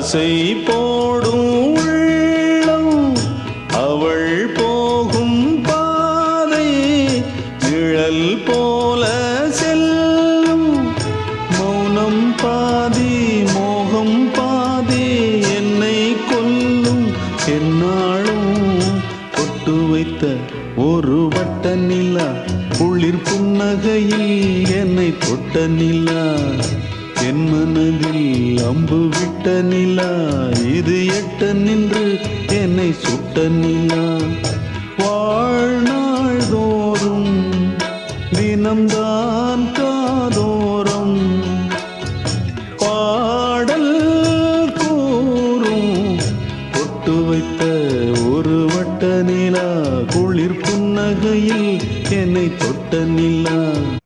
ஆசை போடும் உள்ளம் அவள் போகும் பாதை நிழல் போல செல்லும். மௌனம் பாதி மோகம் பாதி என்னை கொல்லும். என்னாலும் பொட்டு வைத்த ஒரு வட்ட நிலா குளிர் புன்னகையில் என்னை தொட்ட நிலா. என் மனதில் அம்பு விட்ட நிலா இது எட்ட நின்று என்னை சுட்ட நிலா. வாழ்நாள் தோறும் தினம்தான் காதோரம் பாடல் கூறும். பொட்டு வைத்த ஒரு வட்ட நிலா குளிர் புன்னகையில் என்னை தொட்ட நிலா.